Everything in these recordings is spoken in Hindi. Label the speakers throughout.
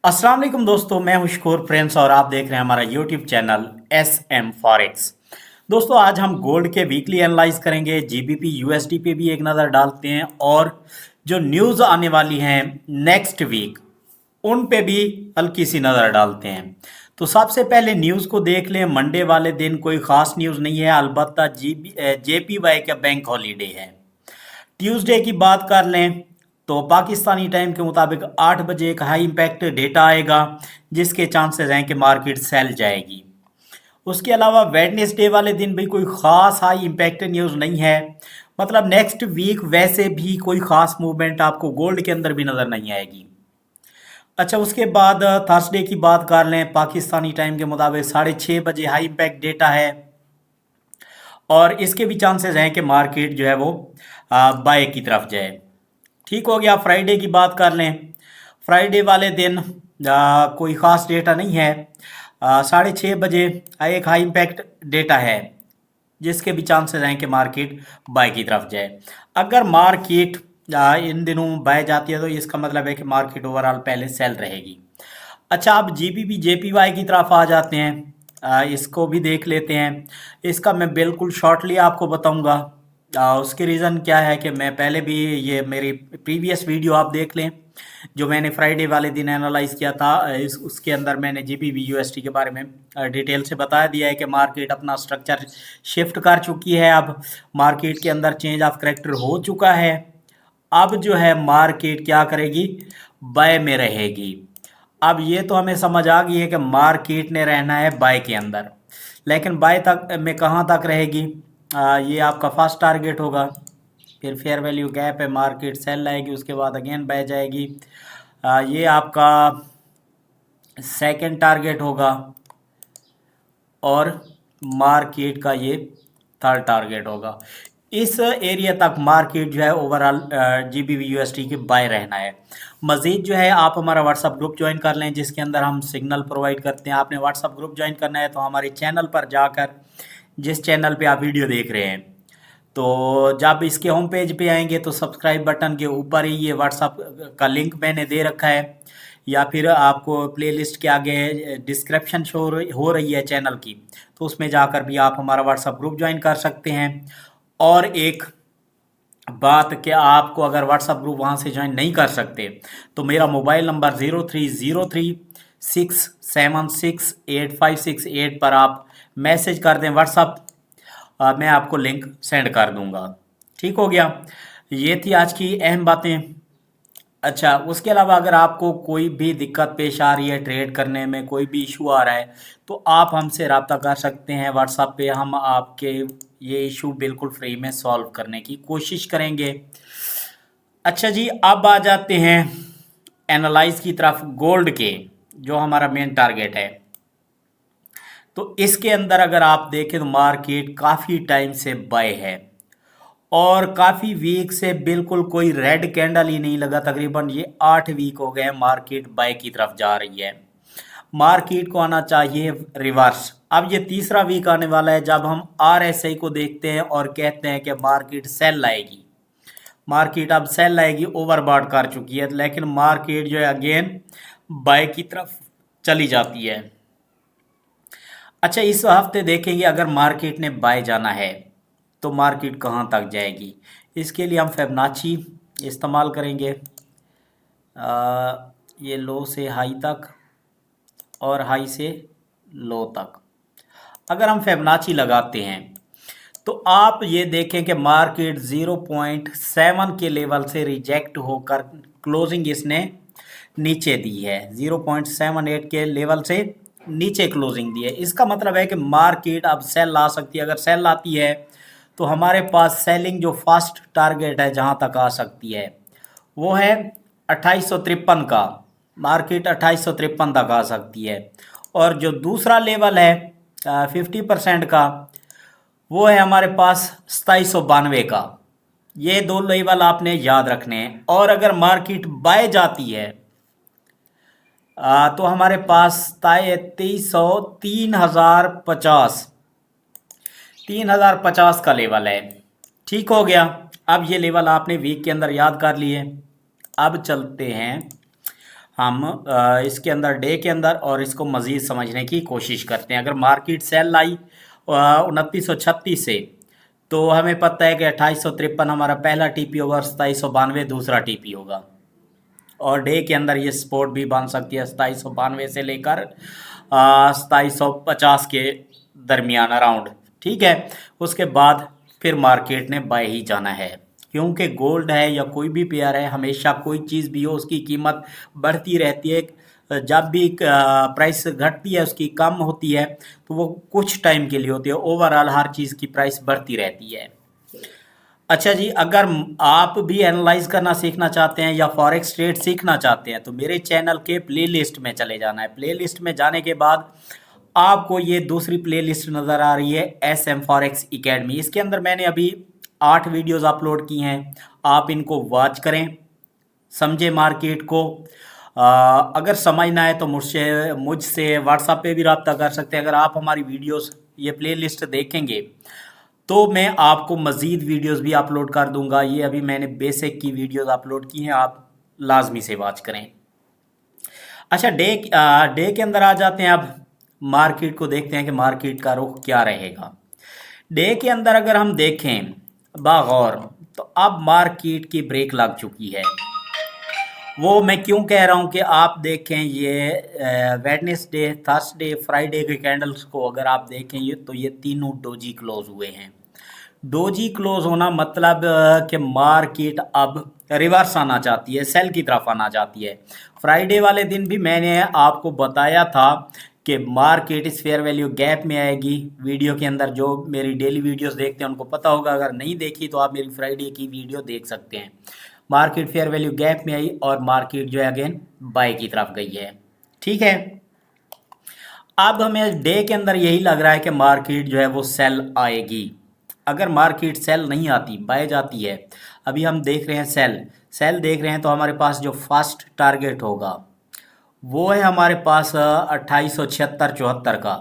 Speaker 1: अस्सलाम वालेकुम दोस्तों, मैं हूं शकूर प्रिंस और आप देख रहे हैं हमारा YouTube channel S M forex. दोस्तों आज हम गोल्ड के वीकली एनालाइज करेंगे, जीबीपी यूएसडी पे भी एक नज़र डालते हैं और जो न्यूज़ आने वाली हैं नेक्स्ट वीक उन पे भी हल्की सी नज़र डालते हैं। तो सबसे पहले न्यूज़ को देख लें। मंडे वाले दिन कोई ख़ास न्यूज़ नहीं है, अलबत्ता जेपीवाई का बैंक हॉलीडे है। ट्यूसडे की बात कर लें तो पाकिस्तानी टाइम के मुताबिक 8 बजे एक हाई इम्पैक्ट डेटा आएगा जिसके चांसेस हैं कि मार्केट सेल जाएगी। उसके अलावा वेडनेसडे वाले दिन भी कोई ख़ास हाई इम्पैक्ट न्यूज़ नहीं है। मतलब नेक्स्ट वीक वैसे भी कोई ख़ास मूवमेंट आपको गोल्ड के अंदर भी नज़र नहीं आएगी। अच्छा, उसके बाद थर्सडे की बात कर लें, पाकिस्तानी टाइम के मुताबिक 6:30 बजे हाई इम्पैक्ट डेटा है और इसके भी चांसेस हैं कि मार्केट जो है वो बाय की तरफ जाए। ठीक हो गया। फ्राइडे की बात कर लें, फ्राइडे वाले दिन कोई ख़ास डेटा नहीं है। 6:30 बजे एक हाई इम्पैक्ट डेटा है जिसके भी चांसेस हैं कि मार्केट बाय की तरफ जाए। अगर मार्केट इन दिनों बाय जाती है तो इसका मतलब है कि मार्केट ओवरऑल पहले सेल रहेगी। अच्छा, अब जीबीपी जेपीवाई की तरफ आ जाते हैं। इसको भी देख लेते हैं। इसका मैं बिल्कुल शॉर्टली आपको बताऊंगा। उसके रीज़न क्या है कि मैं पहले भी ये मेरी प्रीवियस वीडियो आप देख लें जो मैंने फ्राइडे वाले दिन एनालाइज किया था। उसके अंदर मैंने जीबीपी यूएसटी के बारे में डिटेल से बता दिया है कि मार्केट अपना स्ट्रक्चर शिफ्ट कर चुकी है। अब मार्केट के अंदर चेंज ऑफ करेक्टर हो चुका है। अब जो है मार्केट क्या करेगी, बाय में रहेगी। अब ये तो हमें समझ आ गई है कि मार्केट ने रहना है बाय के अंदर, लेकिन बाय तक में कहाँ तक रहेगी, ये आपका फर्स्ट टारगेट होगा। फिर फेयर वैल्यू गैप है, मार्केट सेल आएगी, उसके बाद अगेन बाय जाएगी। ये आपका सेकंड टारगेट होगा और मार्केट का ये थर्ड टारगेट होगा। इस एरिया तक मार्केट जो है ओवरऑल जीबीवी यूएसटी की बाय रहना है। मज़ीद जो है आप हमारा व्हाट्सअप ग्रुप ज्वाइन कर लें जिसके अंदर हम सिग्नल प्रोवाइड करते हैं। आपने व्हाट्सअप ग्रुप ज्वाइन करना है तो हमारे चैनल पर जाकर, जिस चैनल पे आप वीडियो देख रहे हैं, तो जब इसके होम पेज पे आएंगे तो सब्सक्राइब बटन के ऊपर ही ये व्हाट्सअप का लिंक मैंने दे रखा है, या फिर आपको प्लेलिस्ट के आगे डिस्क्रिप्शन शो हो रही है चैनल की, तो उसमें जाकर भी आप हमारा व्हाट्सअप ग्रुप ज्वाइन कर सकते हैं। और एक बात, कि आपको अगर व्हाट्सअप ग्रुप वहाँ से ज्वाइन नहीं कर सकते तो मेरा मोबाइल नंबर 03036768 पर आप मैसेज कर दें व्हाट्सअप, मैं आपको लिंक सेंड कर दूंगा। ठीक हो गया। ये थी आज की अहम बातें। अच्छा, उसके अलावा अगर आपको कोई भी दिक्कत पेश आ रही है, ट्रेड करने में कोई भी इशू आ रहा है, तो आप हमसे रब्ता कर सकते हैं व्हाट्सएप पे। हम आपके ये इशू बिल्कुल फ्री में सॉल्व करने की कोशिश करेंगे। अच्छा जी, अब आ जाते हैं एनालाइज की तरफ गोल्ड के, जो हमारा मेन टारगेट है। तो इसके अंदर अगर आप देखें तो मार्केट काफ़ी टाइम से बाय है और काफ़ी वीक से बिल्कुल कोई रेड कैंडल ही नहीं लगा। तकरीबन ये 8 वीक हो गए मार्केट बाय की तरफ जा रही है। मार्केट को आना चाहिए रिवर्स। अब ये तीसरा वीक आने वाला है जब हम आरएसआई को देखते हैं और कहते हैं कि मार्केट सेल लाएगी। मार्केट अब सेल लाएगी, ओवरबॉट कर चुकी है, लेकिन मार्केट जो है अगेन बाय की तरफ चली जाती है। अच्छा, इस हफ्ते देखेंगे अगर मार्केट ने बाय जाना है तो मार्केट कहाँ तक जाएगी। इसके लिए हम फिबोनाची इस्तेमाल करेंगे, ये लो से हाई तक और हाई से लो तक। अगर हम फिबोनाची लगाते हैं तो आप ये देखें कि मार्केट 0.7 के लेवल से रिजेक्ट होकर क्लोजिंग इसने नीचे दी है। 0.78 के लेवल से नीचे क्लोजिंग दी है। इसका मतलब है कि मार्केट अब सेल ला सकती है। अगर सेल आती है तो हमारे पास सेलिंग जो फर्स्ट टारगेट है जहां तक आ सकती है वो है 2853 का। मार्केट 2853 तक आ सकती है। और जो दूसरा लेवल है 50% का, वो है हमारे पास 2792 का। ये दो लेवल आपने याद रखने हैं। और अगर मार्केट बाय जाती है तो हमारे पास 3050 का लेवल है। ठीक हो गया। अब ये लेवल आपने वीक के अंदर याद कर लिए। अब चलते हैं हम इसके अंदर डे के अंदर और इसको मज़ीद समझने की कोशिश करते हैं। अगर मार्केट सेल आई 2936 से, तो हमें पता है कि 2853 हमारा पहला टीपी होगा और 2792 दूसरा टीपी होगा। और डे के अंदर ये सपोर्ट भी बन सकती है 2792 से लेकर 2750 के दरमियान अराउंड। ठीक है, उसके बाद फिर मार्केट ने बाय ही जाना है, क्योंकि गोल्ड है या कोई भी पेयर है, हमेशा कोई चीज़ भी हो उसकी कीमत बढ़ती रहती है। जब भी प्राइस घटती है उसकी कम होती है, तो वो कुछ टाइम के लिए होती है, ओवरऑल हर चीज़ की प्राइस बढ़ती रहती है। अच्छा जी, अगर आप भी एनालाइज करना सीखना चाहते हैं या फॉरेक्स ट्रेड सीखना चाहते हैं, तो मेरे चैनल के प्लेलिस्ट में चले जाना है। प्लेलिस्ट में जाने के बाद आपको ये दूसरी प्लेलिस्ट नज़र आ रही है, एस एम फॉरेक्स एकेडमी। इसके अंदर मैंने अभी 8 वीडियोज़ अपलोड की हैं, आप इनको वॉच करें, समझे मार्केट को। अगर समझ ना आए तो मुझसे व्हाट्सएप पे भी रब्ता कर सकते हैं। अगर आप हमारी वीडियोस ये प्लेलिस्ट देखेंगे तो मैं आपको मज़ीद वीडियोस भी अपलोड कर दूंगा। ये अभी मैंने बेसिक की वीडियोस अपलोड की हैं, आप लाजमी से वॉच करें। अच्छा, डे के अंदर आ जाते हैं। अब मार्केट को देखते हैं कि मार्केट का रुख क्या रहेगा। डे के अंदर अगर हम देखें बागौर, तो अब मार्केट की ब्रेक लग चुकी है। वो मैं क्यों कह रहा हूँ कि आप देखें ये वेडनेसडे, थर्सडे, फ्राइडे के कैंडल्स को अगर आप देखें ये, तो ये तीनों डोजी क्लोज हुए हैं। डोजी क्लोज होना मतलब कि मार्केट अब रिवर्स आना चाहती है, सेल की तरफ आना चाहती है। फ्राइडे वाले दिन भी मैंने आपको बताया था कि मार्केट इस फेयर वैल्यू गैप में आएगी। वीडियो के अंदर जो मेरी डेली वीडियोस देखते हैं उनको पता होगा, अगर नहीं देखी तो आप मेरी फ्राइडे की वीडियो देख सकते हैं। मार्केट फेयर वैल्यू गैप में आई और मार्केट जो है अगेन बाय की तरफ गई है। ठीक है, अब हमें डे के अंदर यही लग रहा है कि मार्केट जो है वो सेल आएगी। अगर मार्केट सेल नहीं आती, बाय जाती है, अभी हम देख रहे हैं सेल देख रहे हैं, तो हमारे पास जो फर्स्ट टारगेट होगा वो है हमारे पास 2876-74 का,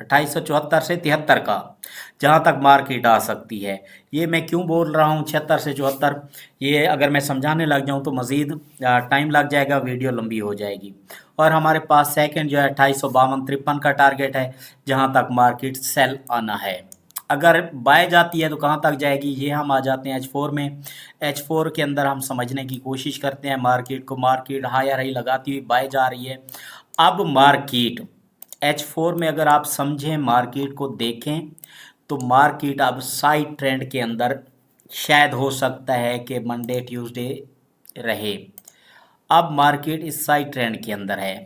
Speaker 1: 2874 से 73 का, जहाँ तक मार्केट आ सकती है। ये मैं क्यों बोल रहा हूँ 76 से 74, ये अगर मैं समझाने लग जाऊँ तो मज़ीद टाइम लग जाएगा, वीडियो लंबी हो जाएगी। और हमारे पास सेकंड जो है 2852-53 का टारगेट है, जहाँ तक मार्केट सेल आना है। अगर बाय जाती है तो कहाँ तक जाएगी, ये हम आ जाते हैं H4 में। H4 के अंदर हम समझने की कोशिश करते हैं मार्केट को। मार्केट हाई हाई लगाती हुई बाय जा रही है। अब मार्केट H4 में अगर आप समझें, मार्केट को देखें, तो मार्केट अब साइड ट्रेंड के अंदर शायद हो सकता है कि मंडे ट्यूसडे रहे। अब मार्केट इस साइड ट्रेंड के अंदर है।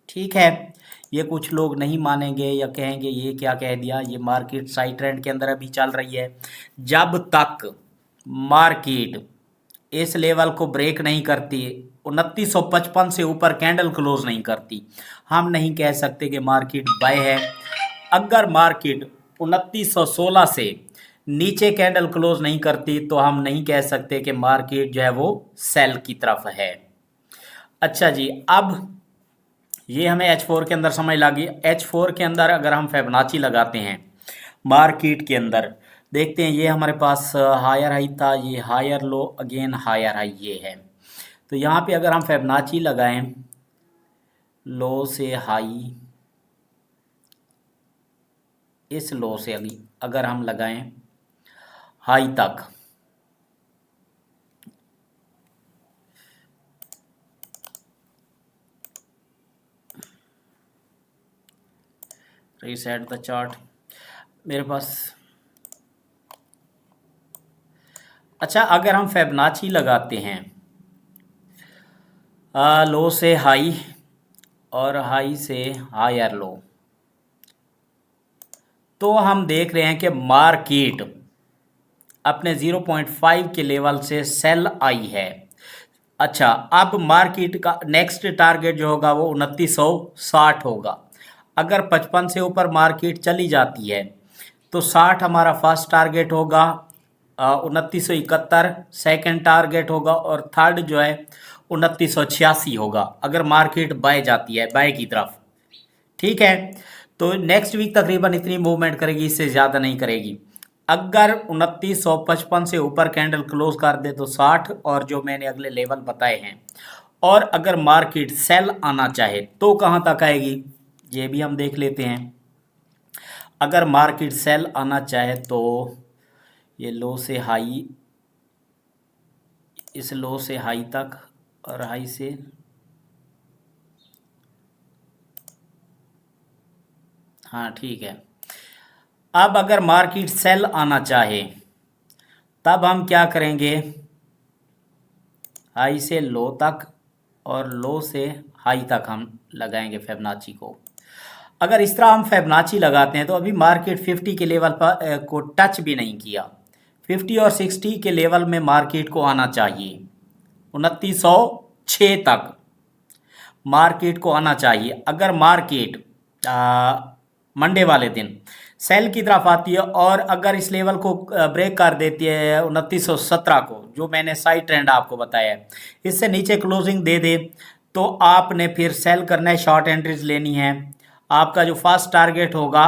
Speaker 1: ठीक है, ये कुछ लोग नहीं मानेंगे या कहेंगे ये क्या कह दिया, ये मार्केट साइड ट्रेंड के अंदर अभी चल रही है। जब तक मार्केट इस लेवल को ब्रेक नहीं करती, 2955 से ऊपर कैंडल क्लोज नहीं करती, हम नहीं कह सकते कि मार्केट बाय है। अगर मार्केट 2916 से नीचे कैंडल क्लोज नहीं करती, तो हम नहीं कह सकते कि मार्केट जो है वो सेल की तरफ है। अच्छा जी, अब ये हमें H4 के अंदर समझ लगी। H4 के अंदर अगर हम फिबोनाची लगाते हैं मार्केट के अंदर, देखते हैं ये हमारे पास हायर हाई था, ये higher low, again higher high ये है। तो यहाँ पे अगर हम फिबोनाची लगाएं, लो से हाई, इस लो से अगर हम लगाएं हाई तक, रीसेट द चार्ट मेरे पास। अच्छा, अगर हम फिबोनाची लगाते हैं लो से हाई और हाई से हायर लो, तो हम देख रहे हैं कि मार्केट अपने 0.5 के लेवल से सेल आई है। अच्छा, अब मार्केट का नेक्स्ट टारगेट जो होगा वो 2960 होगा। अगर 55 से ऊपर मार्केट चली जाती है तो 60 हमारा फर्स्ट टारगेट होगा, 2971 सेकेंड टारगेट होगा, और थर्ड जो है 2986 होगा अगर मार्केट बाय जाती है, बाय की तरफ। ठीक है, तो नेक्स्ट वीक तकरीबन इतनी मूवमेंट करेगी, इससे ज़्यादा नहीं करेगी। अगर 2955 से ऊपर कैंडल क्लोज कर दे तो 60, और जो मैंने अगले लेवल बताए हैं, और अगर मार्केट सेल आना चाहे तो कहाँ तक आएगी, ये भी हम देख लेते हैं। अगर मार्केट सेल आना चाहे तो ये लो से हाई, इस लो से हाई तक और हाई से हाँ ठीक है। अब अगर मार्केट सेल आना चाहे तब हम क्या करेंगे, हाई से लो तक और लो से हाई तक हम लगाएंगे फिबोनाची को। अगर इस तरह हम फिबोनाची लगाते हैं तो अभी मार्केट 50 के लेवल पर को टच भी नहीं किया। 50 और 60 के लेवल में मार्केट को आना चाहिए, 2906 तक मार्केट को आना चाहिए। अगर मार्केट मंडे वाले दिन सेल की तरफ आती है और अगर इस लेवल को ब्रेक कर देती है 2917 को, जो मैंने साइड ट्रेंड आपको बताया है, इससे नीचे क्लोजिंग दे दे तो आपने फिर सेल करना है, शॉर्ट एंट्रीज लेनी है। आपका जो फर्स्ट टारगेट होगा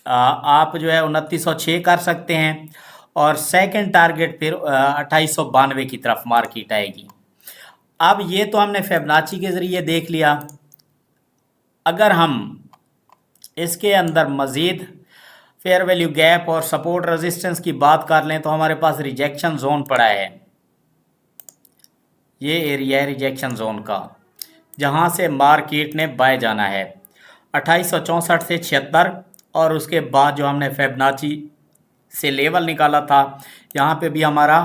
Speaker 1: आप जो है 2906 कर सकते हैं और सेकंड टारगेट फिर 2892 की तरफ मार्केट आएगी। अब ये तो हमने फिबोनाची के ज़रिए देख लिया। अगर हम इसके अंदर मज़ीद फेयर वैल्यू गैप और सपोर्ट रेजिस्टेंस की बात कर लें तो हमारे पास रिजेक्शन जोन पड़ा है, ये एरिया है रिजेक्शन जोन का, जहां से मार्केट ने बाय जाना है 2864 से 76 और उसके बाद जो हमने फिबोनाची से लेवल निकाला था यहाँ पे भी हमारा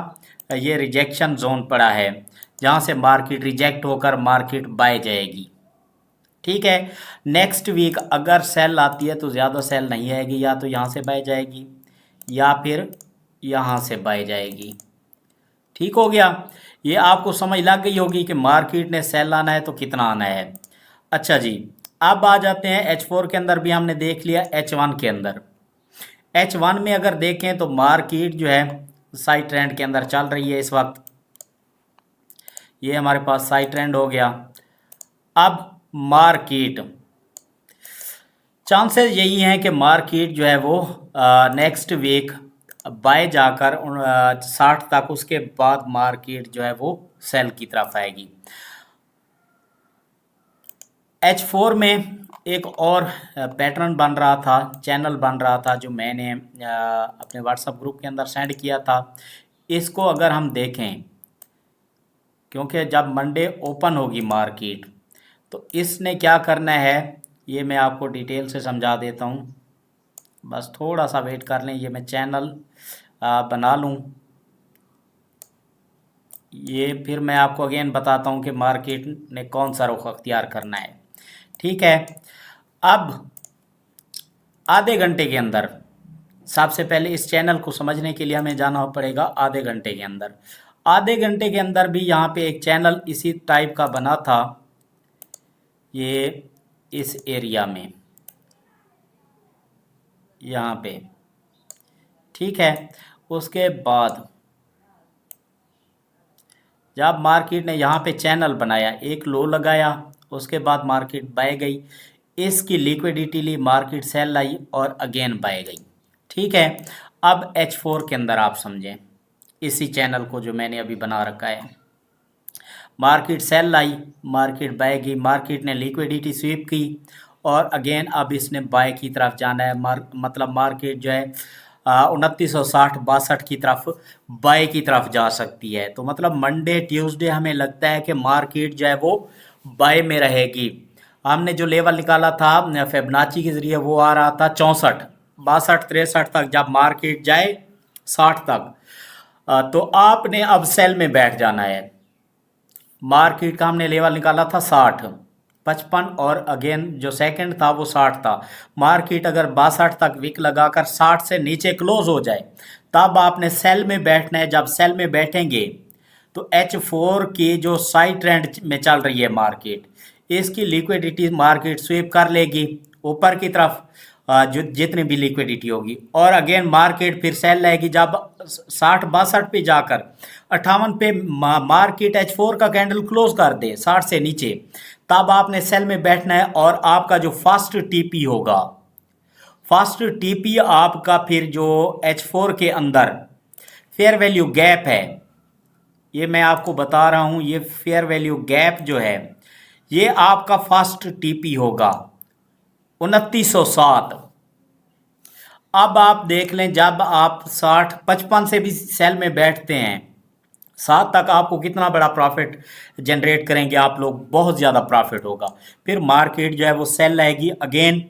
Speaker 1: ये रिजेक्शन जोन पड़ा है, जहाँ से मार्केट रिजेक्ट होकर मार्केट बाय जाएगी। ठीक है, नेक्स्ट वीक अगर सेल आती है तो ज़्यादा सेल नहीं आएगी, या तो यहाँ से बाय जाएगी या फिर यहाँ से बाय जाएगी। ठीक हो गया, ये आपको समझ लग गई होगी कि मार्केट ने सेल आना है तो कितना आना है। अच्छा जी, अब आ जाते हैं H4 के अंदर भी हमने देख लिया। H1 के अंदर, H1 में अगर देखें तो मार्केट जो है साइड ट्रेंड के अंदर चल रही है इस वक्त, ये हमारे पास साइड ट्रेंड हो गया। अब मार्केट चांसेस यही हैं कि मार्केट जो है वो नेक्स्ट वीक बाय जाकर 60 तक, उसके बाद मार्केट जो है वो सेल की तरफ आएगी। H4 में एक और पैटर्न बन रहा था, चैनल बन रहा था, जो मैंने अपने व्हाट्सएप ग्रुप के अंदर सेंड किया था। इसको अगर हम देखें, क्योंकि जब मंडे ओपन होगी मार्केट तो इसने क्या करना है ये मैं आपको डिटेल से समझा देता हूँ, बस थोड़ा सा वेट कर लें। ये मैं चैनल बना लूँ, ये फिर मैं आपको अगेन बताता हूँ कि मार्केट ने कौन सा रुख अख्तियार करना है। ठीक है, अब आधे घंटे के अंदर, सबसे पहले इस चैनल को समझने के लिए हमें जाना पड़ेगा आधे घंटे के अंदर। आधे घंटे के अंदर भी यहाँ पे एक चैनल इसी टाइप का बना था, ये इस एरिया में यहाँ पे। ठीक है, उसके बाद जब मार्केट ने यहाँ पे चैनल बनाया, एक लो लगाया, उसके बाद मार्केट बाय गई, इसकी लिक्विडिटी ली, मार्केट सेल आई और अगेन बाय गई। ठीक है, अब H4 के अंदर आप समझें इसी चैनल को जो मैंने अभी बना रखा है, मार्केट सेल आई, मार्केट बाय गई, मार्केट ने लिक्विडिटी स्वीप की और अगेन अब इसने बाय की तरफ जाना है। मतलब मार्केट जो है 2960-62 की तरफ बाय की तरफ जा सकती है। तो मतलब मंडे ट्यूसडे हमें लगता है कि मार्केट जो है वो बाय में रहेगी। हमने जो लेवल निकाला था फिबोनाची के ज़रिए वो आ रहा था 64, 62, 63 तक, जब मार्केट जाए 60 तक तो आपने अब सेल में बैठ जाना है। मार्केट का हमने लेवल निकाला था 60, 55 और अगेन जो सेकंड था वो 60 था। मार्केट अगर 62 तक विक लगाकर 60 से नीचे क्लोज हो जाए तब आपने सेल में बैठना है। जब सेल में बैठेंगे तो H4 की जो साइड ट्रेंड में चल रही है मार्केट, इसकी लिक्विडिटी मार्केट स्वीप कर लेगी ऊपर की तरफ, जो जितनी भी लिक्विडिटी होगी, और अगेन मार्केट फिर सेल लेगी। जब 60-62 पे जाकर 58 पे मार्केट H4 का कैंडल क्लोज कर दे 60 से नीचे, तब आपने सेल में बैठना है। और आपका जो फर्स्ट टीपी होगा, फर्स्ट टीपी आपका फिर जो H4 के अंदर फेयर वैल्यू गैप है, ये मैं आपको बता रहा हूँ, ये फेयर वैल्यू गैप जो है ये आपका फर्स्ट टीपी होगा 2907। अब आप देख लें, जब आप 60-55 से भी सेल में बैठते हैं 7 तक, आपको कितना बड़ा प्रॉफिट जनरेट करेंगे आप लोग, बहुत ज़्यादा प्रॉफिट होगा। फिर मार्केट जो है वो सेल लाएगी अगेन,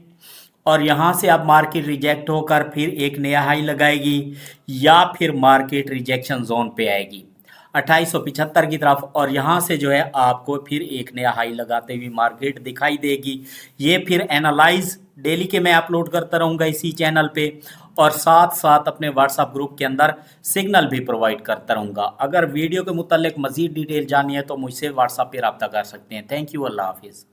Speaker 1: और यहाँ से अब मार्केट रिजेक्ट होकर फिर एक नया हाई लगाएगी, या फिर मार्केट रिजेक्शन जोन पे आएगी 2875 की तरफ, और यहाँ से जो है आपको फिर एक नया हाई लगाते हुए मार्केट दिखाई देगी। ये फिर एनालाइज डेली के मैं अपलोड करता रहूँगा इसी चैनल पे, और साथ साथ अपने व्हाट्सएप ग्रुप के अंदर सिग्नल भी प्रोवाइड करता रहूँगा। अगर वीडियो के मुतालिक मज़ीद डिटेल जाननी है तो मुझसे व्हाट्सएप पे रब्ता कर सकते हैं। थैंक यू, अल्लाह हाफिज़।